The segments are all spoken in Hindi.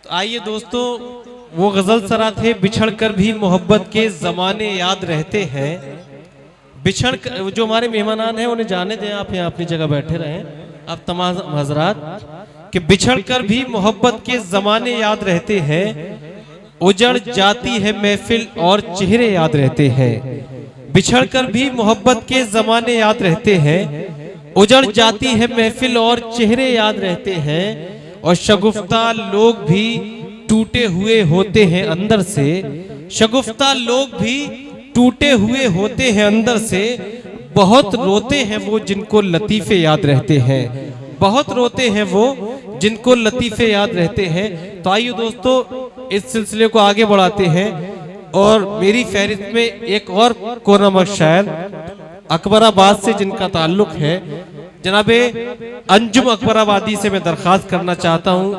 तो आइए दोस्तों, वो गजल सरा थे, बिछड़ कर भी मोहब्बत के जमाने याद रहते हैं। बिछड़ कर, जो हमारे मेहमान हैं उन्हें जाने दें, आप यहाँ अपनी जगह बैठे रहें। आप तमाम हजरात कि बिछड़ कर भी मोहब्बत के जमाने याद रहते हैं, उजड़ जाती है महफिल और चेहरे याद रहते हैं। बिछड़ कर भी मोहब्बत के जमाने याद रहते हैं, उजड़ जाती है महफिल और चेहरे याद रहते हैं। और शगुफ्ता लोग भी टूटे हुए होते हैं अंदर से, शगुफ्ता लोग भी टूटे हुए होते हैं अंदर से। बहुत रोते हैं वो जिनको लतीफे याद रहते हैं, बहुत रोते हैं वो जिनको लतीफे याद रहते हैं। तो आइए दोस्तों, इस सिलसिले को आगे बढ़ाते हैं। और मेरी फहरिस्त में एक और कोनामक शायर अकबराबाद से जिनका ताल्लुक है, जनाबे अंजुम अकबराबादी से मैं दरख्वास्त करना चाहता हूँ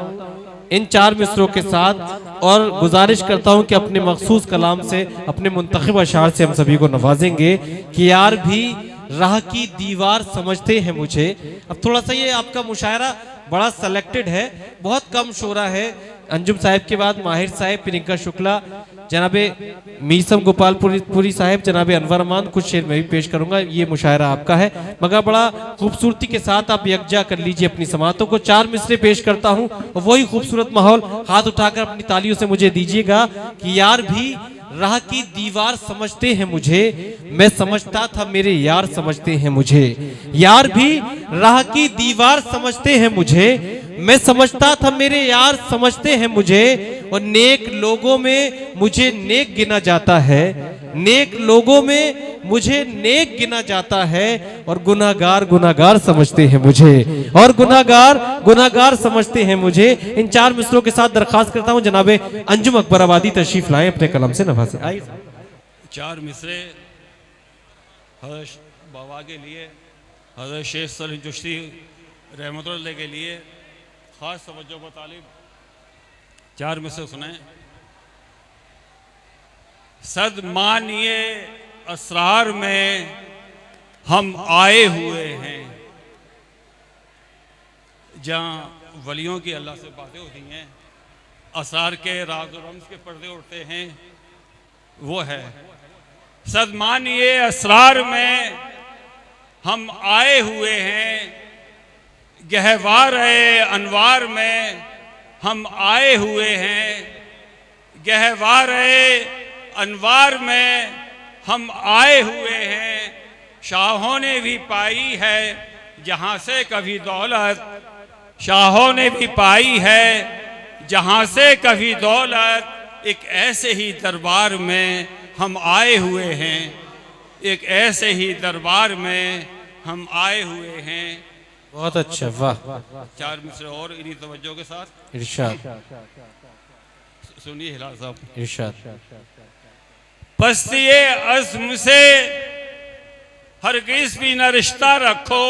इन 4 मिसरों के साथ, और गुजारिश करता हूँ कि अपने मखसूस कलाम से, अपने मुंतखब अशार से हम सभी को नवाजेंगे कि यार भी राह की दीवार समझते हैं मुझे। अब थोड़ा सा ये आपका मुशायरा बड़ा सेलेक्टेड है, बहुत कम शोरा है। अंजुम साहिब के बाद माहिर साहिब, प्रियंका शुक्ला, जनाबे मीसम गोपालपुरी साहिब, जनाबे अनवर अमान, कुछ शेर मैं भी पेश करूंगा। ये मुशायरा आपका है, मगर बड़ा खूबसूरती के साथ आप यकजा कर लीजिए अपनी समातों को। 4 मिसरे पेश करता हूं, वही खूबसूरत माहौल हाथ उठाकर अपनी तालियों से मुझे दीजिएगा कि यार भी राह की दीवार समझते हैं मुझे, मैं समझता था मेरे यार समझते हैं मुझे। यार भी राह की दीवार समझते हैं मुझे, मैं समझता था मेरे यार समझते हैं मुझे। और नेक लोगों में मुझे नेक गिना जाता है, नेक लोगों में मुझे नेक गिना जाता है। और गुनाहगार गुनाहगार समझते हैं मुझे, और गुनाहगार गुनाहगार समझते हैं मुझे। इन 4 मिसरों के साथ दरख्वास्त करता हूं जनाबे अंजुम अकबराबादी तशरीफ लाएं, अपने कलम से नवाजें। आइए 4 मिसरे हज़रत बाबा के लिए, हज़रत शेख सलीम चिश्ती रहमतुल्लाह के लिए खास तवज्जो व तालीब। 4 मिसरे सुने। सद मानिए असरार में हम आए हुए हैं, जहाँ वलियों की अल्लाह से बातें होती हैं, असरार के राज और रम्ज़ के पर्दे उठते हैं, वो है। सद मानिए असरार में हम आए हुए हैं, गहवार अनवार में हम आए हुए हैं, गहवार अनवार में हम आए हुए हैं। शाहों ने भी पाई है जहाँ से कभी दौलत, शाहों ने भी पाई है जहाँ से कभी दौलत। एक ऐसे ही दरबार में हम आए हुए हैं, एक ऐसे ही दरबार में हम आए हुए हैं। बहुत अच्छा, वाह। 4 मिसरे और इन्हीं तवज्जो के साथ इरशाद सुनिए हिलाल साहब। इरशाद। पस्तिए अज़्म से हरगिज़ भी न रिश्ता रखो,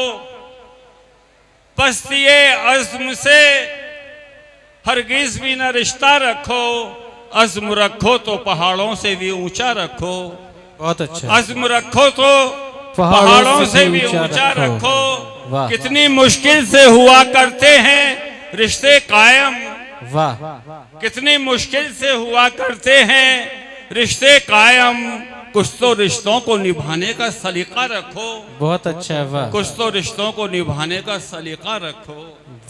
पस्तिए अज़्म से हरगिज़ भी न रिश्ता रखो। अज़्म रखो तो पहाड़ों से भी ऊंचा रखो। बहुत अच्छा। अज़्म रखो तो पहाड़ों से भी ऊंचा रखो। कितनी मुश्किल से हुआ करते हैं रिश्ते कायम, वाह। कितनी मुश्किल से हुआ करते हैं रिश्ते कायम। कुछ तो रिश्तों को निभाने का सलीका रखो। बहुत अच्छा है, वाह। कुछ तो रिश्तों को निभाने का सलीका रखो,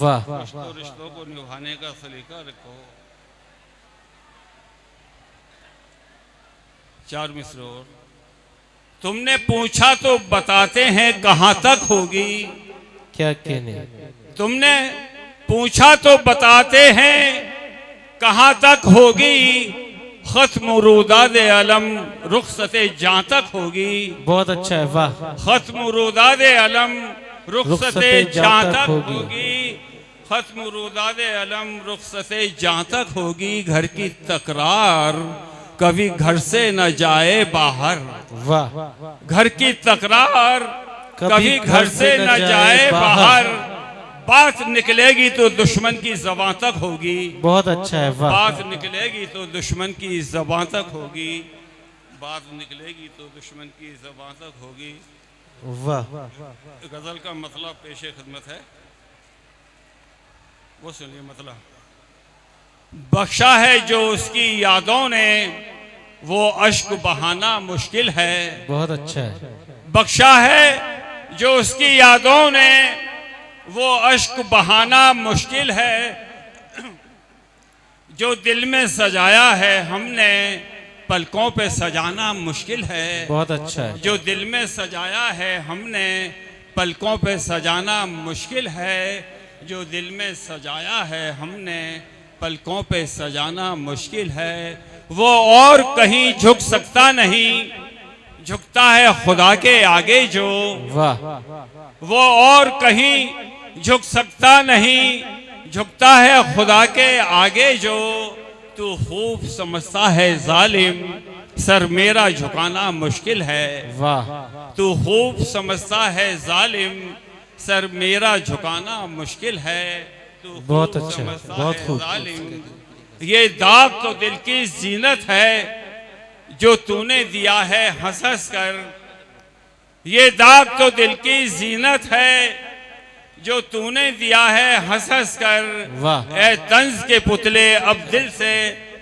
वाह। कुछ तो रिश्तों को निभाने का सलीका रखो। 4 मिसरे और। तुमने पूछा तो बताते हैं कहाँ तक होगी, क्या कहने। तुमने पूछा तो बताते हैं कहाँ तक होगी। खत्म रुदाद अलम रुखसते जहाँ तक होगी। बहुत अच्छा है, वाह। खत्म रुदाद अलम रुखसते जहाँ तक होगी। खत्म रुदाद अलम रुखसते जहाँ तक होगी। घर की तकरार कभी घर से न जाए बाहर, वाह। घर की तकरार कभी घर से न जाए बाहर। बात निकलेगी तो दुश्मन की ज़बान तक होगी। बहुत अच्छा है, वाह। बात निकलेगी तो दुश्मन की ज़बान तक होगी। बात निकलेगी तो दुश्मन की ज़बान तक होगी। वाह। गज़ल का मतलब पेशे खिदमत है, वो सुनिए मतलब। बख्शा है जो उसकी यादों ने वो अश्क बहाना मुश्किल है। बहुत अच्छा है। बख्शा है जो उसकी यादों ने वो अश्क बहाना मुश्किल है। जो दिल में सजाया है हमने पलकों पे सजाना मुश्किल है। बहुत अच्छा है। जो दिल में सजाया है हमने पलकों पे सजाना मुश्किल है। जो दिल में सजाया है हमने पलकों पे सजाना मुश्किल है। वो और कहीं झुक सकता नहीं, झुकता है खुदा के आगे जो। वाह। वो और कहीं झुक सकता नहीं, झुकता है खुदा के आगे जो। तू खूब समझता है जालिम सर मेरा झुकाना मुश्किल है। वाह। तू खूब समझता है जालिम सर मेरा झुकाना मुश्किल है। तू खूब बहुत अच्छा, समझता बहुत है खूब। जालिम, ये दाग तो दिल की जीनत है जो तूने दिया है हंस हंस कर। ये दाग तो दिल की जीनत है जो तूने दिया है हंस हंस कर। वाह। ए तंज के पुतले अब दिल से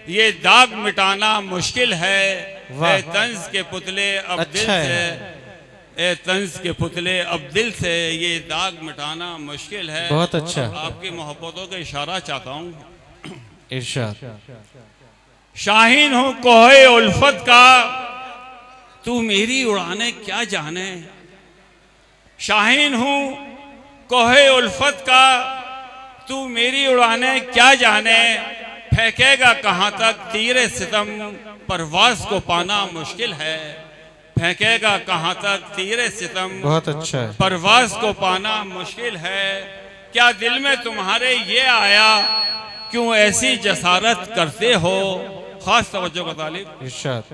ये दाग मिटाना मुश्किल है। वाह। ए तंज के पुतले अब दिल अच्छा से, है। ए तंज के पुतले अब दिल से ये दाग मिटाना मुश्किल है। बहुत अच्छा। आपकी मोहब्बतों का इशारा चाहता हूँ। इरशाद। शाहीन हूँ कोहे उल्फत का तू मेरी उड़ाने क्या जाने। शाहीन हूँ कोहे उल्फत का तू मेरी उड़ाने क्या जाने। फेंकेगा कहाँ तक तीरे सितम परवाज को पाना मुश्किल है। फेंकेगा कहाँ तक तीरे सितम बहुत अच्छा है। परवाज को पाना मुश्किल है। क्या दिल में तुम्हारे ये आया क्यों ऐसी जसारत करते हो। खास तवज्जो का तालिब। इरशाद।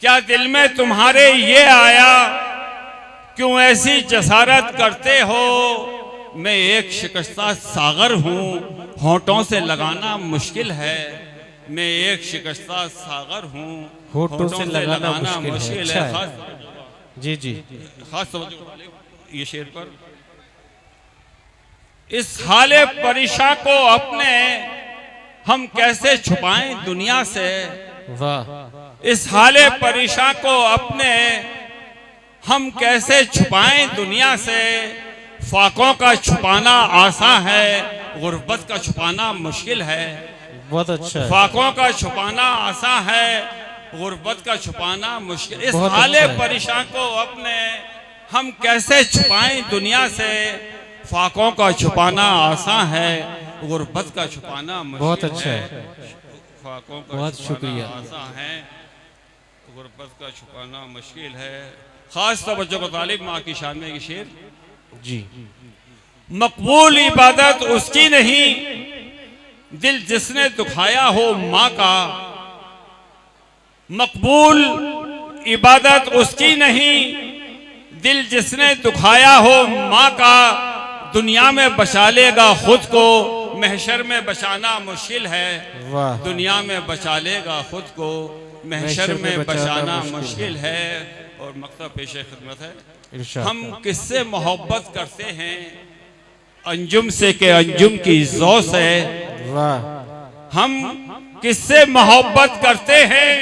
क्या दिल में तुम्हारे ये आया क्यों ऐसी जसारत करते हो। मैं एक शिकस्ता सागर हूँ होंठों से लगाना मुश्किल है। मैं एक शिकस्ता सागर हूँ होठों से लगाना मुश्किल है। अच्छा है। खास जी जी। खास तवज्जो का तालिब ये शेर पर। इस हाले परेशान को अपने हम कैसे छुपाएं दुनिया से। वाह। इस हाले परेशान को अपने हम कैसे छुपाएं दुनिया से। फाकों का छुपाना आसान है गुर्बत का छुपाना मुश्किल है। बहुत अच्छा है। फाकों का छुपाना आसान है गुर्बत का छुपाना मुश्किल। इस बहुत हाले अच्छा है। परेशान को अपने हम कैसे छुपाएं दुनिया से। फाकों का छुपाना आसान है गुर्बत का छुपाना मुश्किल बहुत अच्छा है। फाकों का बहुत छुपाना शुक्रिया। आसान है गुर्बत का छुपाना मुश्किल है। खास तवज्जो का तालिब माँ की शान में ये शेर। जी। मकबूल इबादत उसकी नहीं दिल जिसने दुखाया हो माँ का। मकबूल इबादत उसकी नहीं दिल जिसने दुखाया हो माँ का। दुनिया में बचा लेगा खुद को महशर में बचाना मुश्किल है। वाह। दुनिया में बचा लेगा खुद को महशर में बचाना मुश्किल है। और मकसद पेश खिदमत है। इरशाद। हम किससे मोहब्बत करते हैं अंजुम से के अंजुम की जौ से। वाह। हम किससे मोहब्बत करते हैं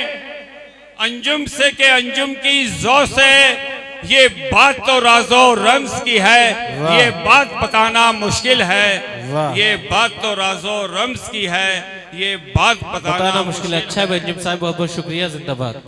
अंजुम से के अंजुम की जौ से। ये बात तो राजो रम्स की है ये बात बताना मुश्किल है। ये बात तो राजो रम्स की है ये बात बताना मुश्किल है। अच्छा है भाई अंजुम साहब बहुत बहुत शुक्रिया। जिंदाबाद।